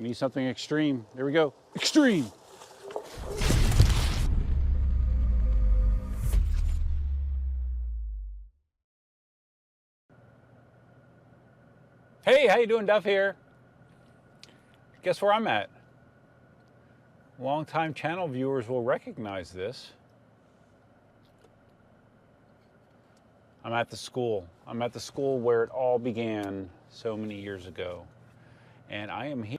need something extreme. There we go, extreme. Hey, how you doing? Duff here. Guess where I'm at? Longtime channel viewers will recognize this. I'm at the school. I'm at the school where it all began so many years ago. And I am here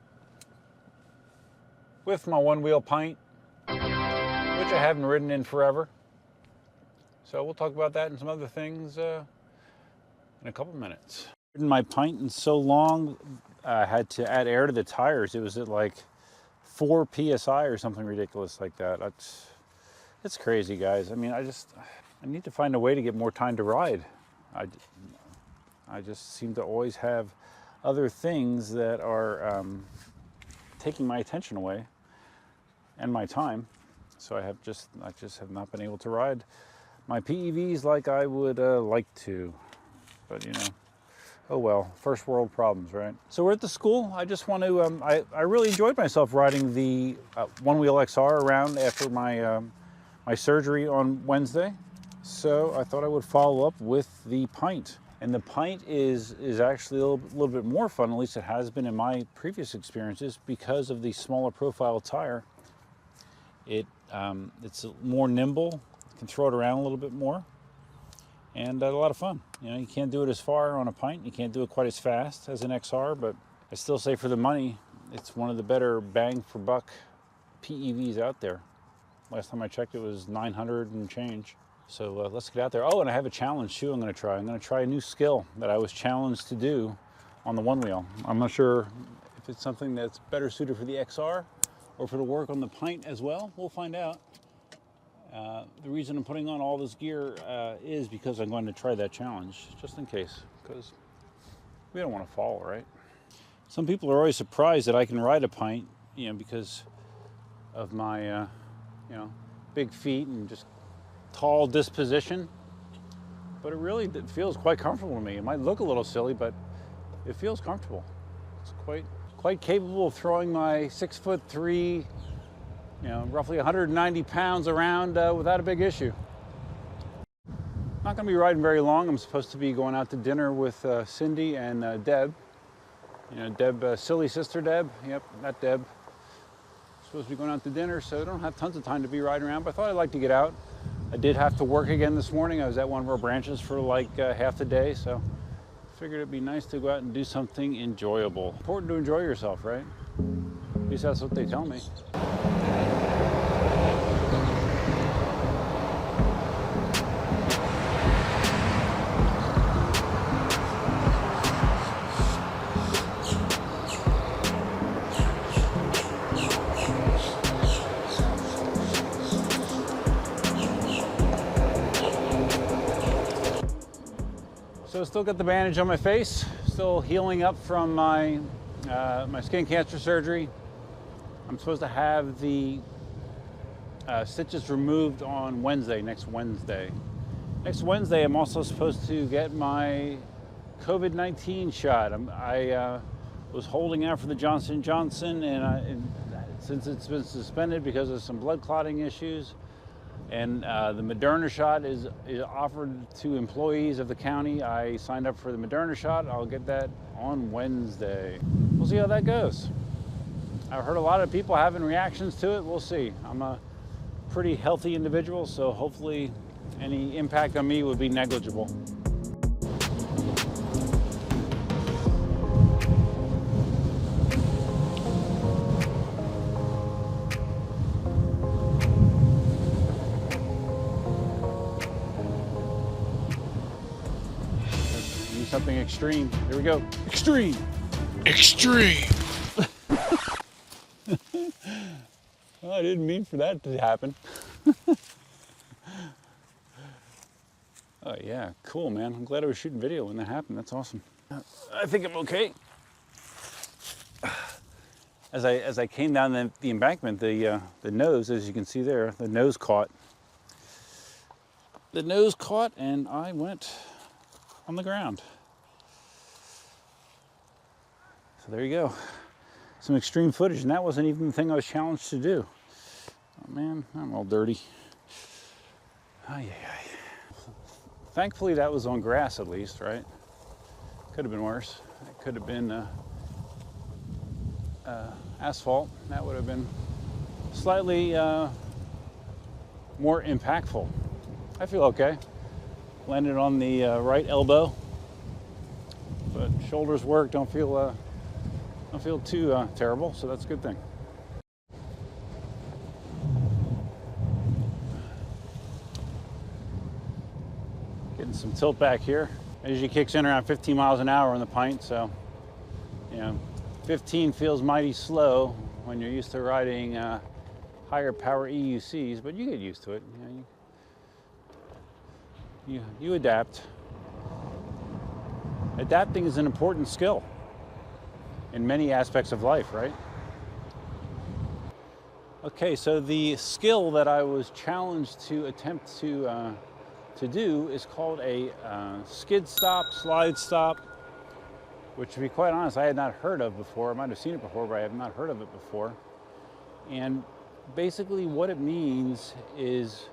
with my one-wheel Pint, which I haven't ridden in forever. So we'll talk about that and some other things in a couple minutes. I've ridden my Pint in so long, I had to add air to the tires. It was at like 4 PSI or something ridiculous like that. It's crazy, guys. I mean, I need to find a way to get more time to ride. I just seem to always have other things that are taking my attention away and my time. So I just have not been able to ride my PEVs like I would like to. But you know, oh well, first world problems, right? So we're at the school. I just want to, I really enjoyed myself riding the OneWheel XR around after my, my surgery on Wednesday. So I thought I would follow up with the Pint. And the Pint is actually a little bit more fun, at least it has been in my previous experiences, because of the smaller profile tire. It's more nimble, you can throw it around a little bit more, and a lot of fun. You know, you can't do it as far on a Pint, you can't do it quite as fast as an XR, but I still say for the money, it's one of the better bang for buck PEVs out there. Last time I checked, it was 900 and change. So let's get out there. Oh, and I have a challenge too I'm going to try. I'm going to try a new skill that I was challenged to do on the one-wheel. I'm not sure if it's something that's better suited for the XR or if it'll work on the Pint as well. We'll find out. The reason I'm putting on all this gear is because I'm going to try that challenge, just in case, because we don't want to fall, right? Some people are always surprised that I can ride a Pint, you know, because of my, you know, big feet and just tall disposition, but it feels quite comfortable to me. It might look a little silly, but it feels comfortable. It's quite capable of throwing my 6'3", you know, roughly 190 pounds around without a big issue. Not going to be riding very long. I'm supposed to be going out to dinner with Cindy and Deb. You know, Deb, silly sister Deb. Yep, that Deb. Supposed to be going out to dinner, so I don't have tons of time to be riding around, but I thought I'd like to get out. I did have to work again this morning. I was at one of our branches for like half the day, so I figured it'd be nice to go out and do something enjoyable. Important to enjoy yourself, right? At least that's what they tell me. So still got the bandage on my face, still healing up from my my skin cancer surgery. I'm supposed to have the stitches removed on Wednesday, next Wednesday. Next Wednesday, I'm also supposed to get my COVID-19 shot. I was holding out for the Johnson & Johnson, and since it's been suspended because of some blood clotting issues, and the Moderna shot is offered to employees of the county. I signed up for the Moderna shot. I'll get that on Wednesday. We'll see how that goes. I've heard a lot of people having reactions to it. We'll see. I'm a pretty healthy individual, so hopefully any impact on me would be negligible. Something extreme. Here we go. Extreme. Extreme. Well, I didn't mean for that to happen. Oh yeah, cool, man. I'm glad I was shooting video when that happened. That's awesome. I think I'm okay. As I came down the embankment, the nose, as you can see there, the nose caught. The nose caught, and I went on the ground. So there you go. some extreme footage, and that wasn't even the thing I was challenged to do. Oh man, I'm all dirty. Ay, ay, ay. Thankfully that was on grass at least, right? Could have been worse. It could have been asphalt. That would have been slightly more impactful. I feel okay. Landed on the right elbow, but shoulders work. Don't feel too terrible, so that's a good thing. Getting some tilt back here. It usually kicks in around 15 miles an hour on the Pint, so you know, 15 feels mighty slow when you're used to riding higher power EUCs, but you get used to it. You adapt. Adapting is an important skill in many aspects of life, right? Okay, so the skill that I was challenged to attempt to do is called a skid stop, slide stop, which, to be quite honest, I had not heard of before. I might have seen it before, but I have not heard of it before. And basically what it means is,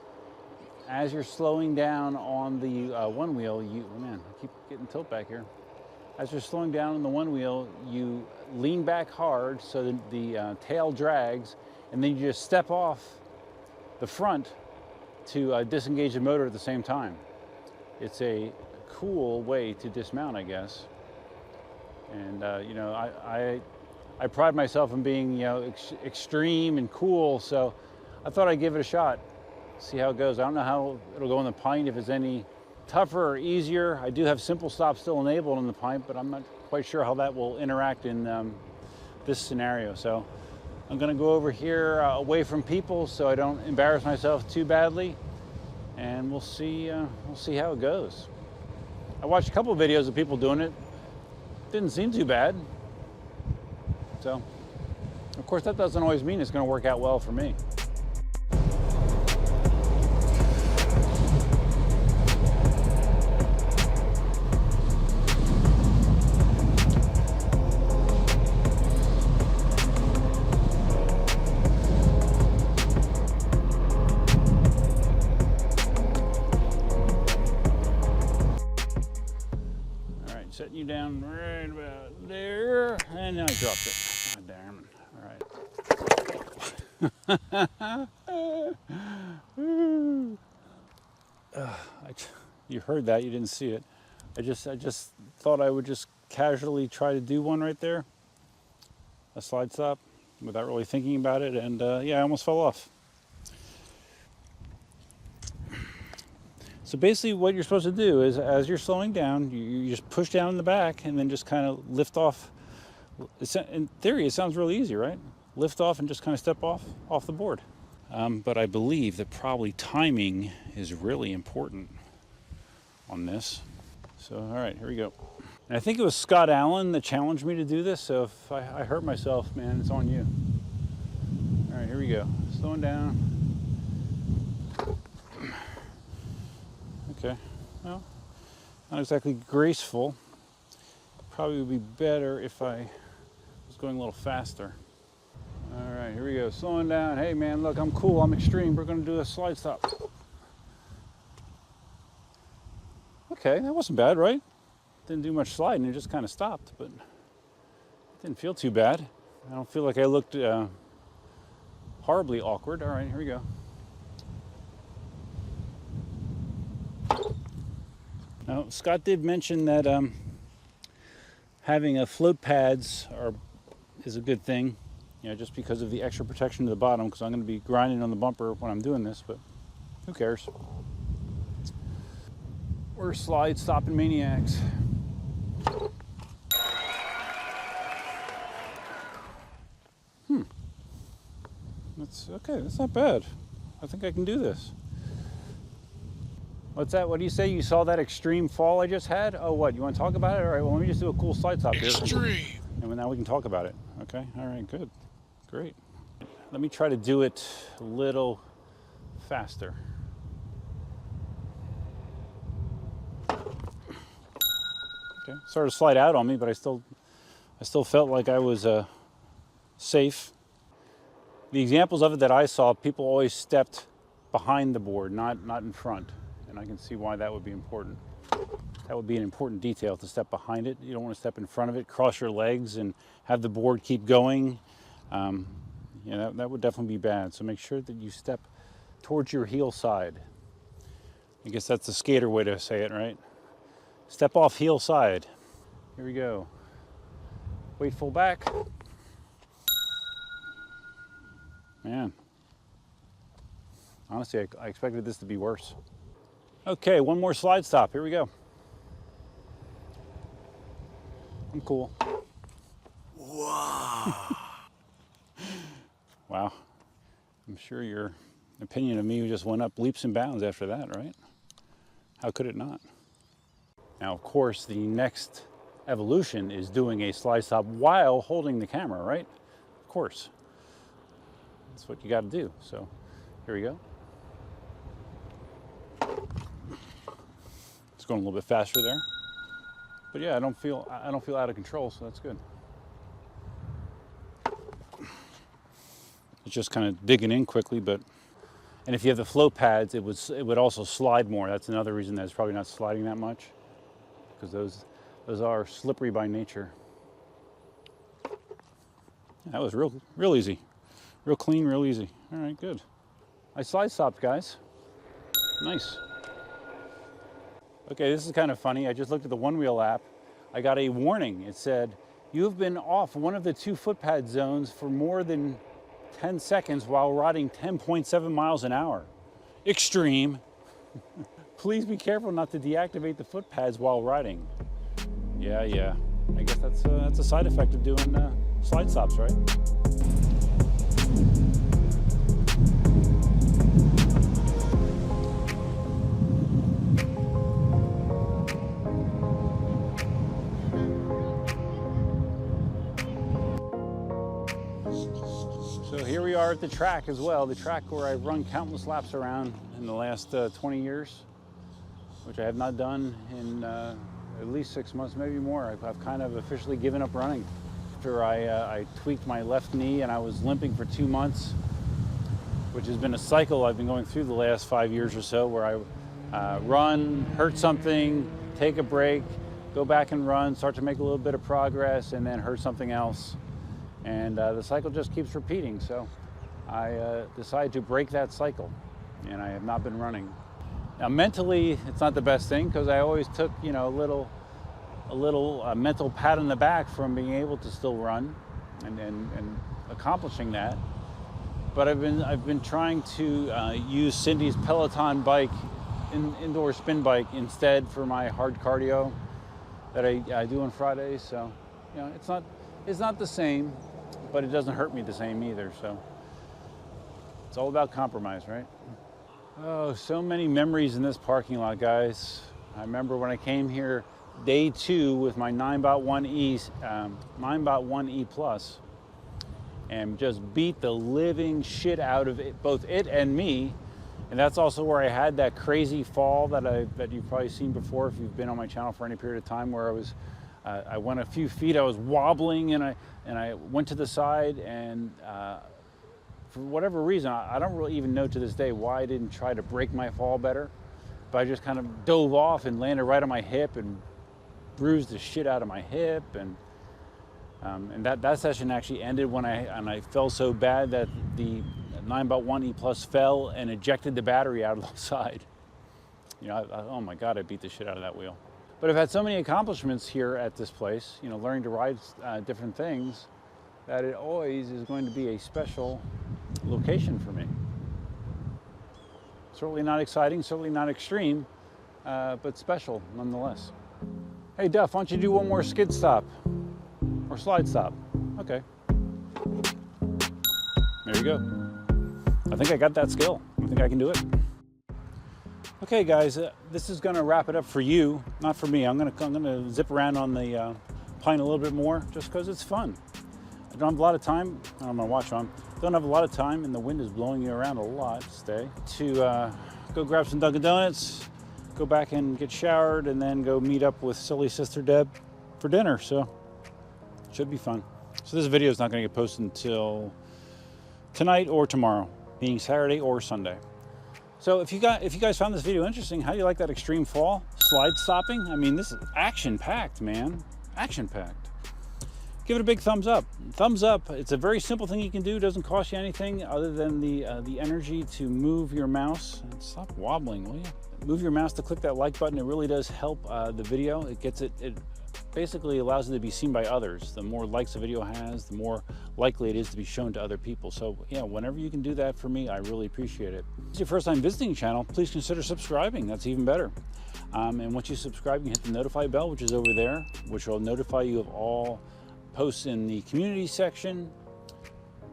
as you're slowing down on the OneWheel, man, I keep getting tilt back here. As you're slowing down on the OneWheel, you lean back hard so that the tail drags, and then you just step off the front to disengage the motor at the same time. It's a cool way to dismount, I guess. And you know, I pride myself in being, you know, extreme and cool, so I thought I'd give it a shot, see how it goes. I don't know how it'll go in the Pint, if it's any tougher or easier. I do have simple stop still enabled in the Pint, but I'm not quite sure how that will interact in this scenario. So I'm gonna go over here away from people so I don't embarrass myself too badly, and we'll see how it goes. I watched a couple of videos of people doing it. Didn't seem too bad. So, of course, that doesn't always mean it's going to work out well for me. All right, setting you down right about there, and now I dropped it. God damn it. All right. You heard that, you didn't see it. I just thought I would just casually try to do one right there, a slide stop, without really thinking about it, and yeah, I almost fell off. So basically what you're supposed to do is, as you're slowing down, you just push down in the back and then just kind of lift off. In theory, it sounds really easy, right? Lift off and just kind of step off the board. But I believe that probably timing is really important on this. So, all right, here we go. And I think it was Scott Allen that challenged me to do this, so if I hurt myself, man, it's on you. All right, here we go. Slowing down. Okay, well, not exactly graceful. Probably would be better if I was going a little faster. All right, here we go, slowing down. Hey man, look, I'm cool, I'm extreme. We're gonna do a slide stop. Okay, that wasn't bad, right? Didn't do much sliding, it just kind of stopped, but it didn't feel too bad. I don't feel like I looked horribly awkward. All right, here we go. Now, Scott did mention that having float pads is a good thing, you know, just because of the extra protection to the bottom, because I'm going to be grinding on the bumper when I'm doing this, but who cares? We're slide stopping maniacs. That's okay, that's not bad. I think I can do this. What's that? What do you say? You saw that extreme fall I just had? Oh, what? You want to talk about it? All right, well, let me just do a cool slide stop here. Extreme! And now we can talk about it. Okay, all right, good. Great. Let me try to do it a little faster. Okay, started to slide out on me, but I still felt like I was safe. The examples of it that I saw, people always stepped behind the board, not in front. And I can see why that would be important. That would be an important detail, to step behind it. You don't want to step in front of it, cross your legs, and have the board keep going. That would definitely be bad. So make sure that you step towards your heel side. I guess that's the skater way to say it, right? Step off heel side. Here we go. Weight full back. Man, honestly, I expected this to be worse. Okay, one more slide stop. Here we go. I'm cool. Wow. Wow. I'm sure your opinion of me just went up leaps and bounds after that, right? How could it not? Now, of course, the next evolution is doing a slide stop while holding the camera, right? Of course. That's what you got to do. So here we go. It's going a little bit faster there, but yeah, I don't feel out of control, so that's good. It's just kind of digging in quickly, and if you have the float pads, it would also slide more. That's another reason that it's probably not sliding that much, because those are slippery by nature. That was real easy. Real clean, real easy. All right, good. I slide stopped, guys. Nice. Okay, this is kind of funny. I just looked at the OneWheel app. I got a warning. It said, you have been off one of the 2 footpad zones for more than 10 seconds while riding 10.7 miles an hour. Extreme. Please be careful not to deactivate the foot pads while riding. Yeah. I guess that's a side effect of doing slide stops, right? So here we are at the track as well, the track where I've run countless laps around in the last 20 years, which I have not done in at least 6 months, maybe more. I've kind of officially given up running. After I tweaked my left knee and I was limping for 2 months, which has been a cycle I've been going through the last 5 years or so, where I run, hurt something, take a break, go back and run, start to make a little bit of progress, and then hurt something else. And the cycle just keeps repeating. So I decided to break that cycle, and I have not been running. Now mentally, it's not the best thing, because I always took, a little mental pat on the back from being able to still run and accomplishing that. But I've been trying to use Cindy's Peloton bike, indoor spin bike, instead for my hard cardio that I do on Fridays. So it's not the same, but it doesn't hurt me the same either. So it's all about compromise, right? Oh, so many memories in this parking lot, guys. I remember when I came here day 2 with my Ninebot 1 E, Ninebot 1 E Plus, and just beat the living shit out of it, both it and me. And that's also where I had that crazy fall that you've probably seen before if you've been on my channel for any period of time, where I went a few feet, I was wobbling, and I went to the side, and for whatever reason, I don't really even know to this day why I didn't try to break my fall better, but I just kind of dove off and landed right on my hip and bruised the shit out of my hip, and that session actually ended when I fell so bad that the Ninebot 1 E Plus fell and ejected the battery out of the side. Oh my God, I beat the shit out of that wheel. But I've had so many accomplishments here at this place, learning to ride different things, that it always is going to be a special location for me. Certainly not exciting, certainly not extreme, but special nonetheless. Hey Duff, why don't you do one more skid stop or slide stop? Okay. There you go. I think I got that skill. I think I can do it. Okay guys, this is gonna wrap it up for you, not for me. I'm gonna zip around on the Pint a little bit more, just because it's fun. I don't have a lot of time. I don't have my watch on. Don't have a lot of time, and the wind is blowing you around a lot today, to go grab some Dunkin' Donuts, go back and get showered, and then go meet up with silly sister Deb for dinner. So should be fun. So this video is not going to get posted until tonight or tomorrow, meaning Saturday or Sunday. So if you guys found this video interesting, how do you like that extreme fall? Slide stopping? I mean, this is action-packed, man. Action-packed. Give it a big thumbs up. Thumbs up. It's a very simple thing you can do. It doesn't cost you anything other than the energy to move your mouse. Stop wobbling, will you? Move your mouse to click that like button. It really does help the video. It basically allows it to be seen by others. The more likes a video has, the more likely it is to be shown to other people. So yeah, whenever you can do that for me, I really appreciate it. If it's your first time visiting the channel, please consider subscribing. That's even better. And once you subscribe, you can hit the notify bell, which is over there, which will notify you of all posts in the community section,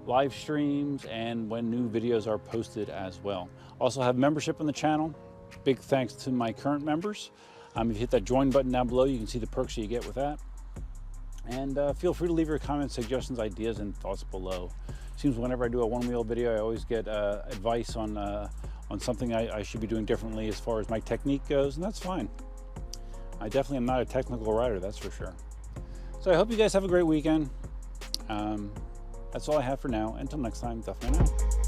live streams, and when new videos are posted as well. Also have membership on the channel. Big thanks to my current members. If you hit that join button down below, you can see the perks you get with that. And feel free to leave your comments, suggestions, ideas, and thoughts below. Seems whenever I do a OneWheel video, I always get advice on something I should be doing differently as far as my technique goes, and that's fine. I definitely am not a technical writer, that's for sure. So I hope you guys have a great weekend. That's all I have for now. Until next time, Duffman out.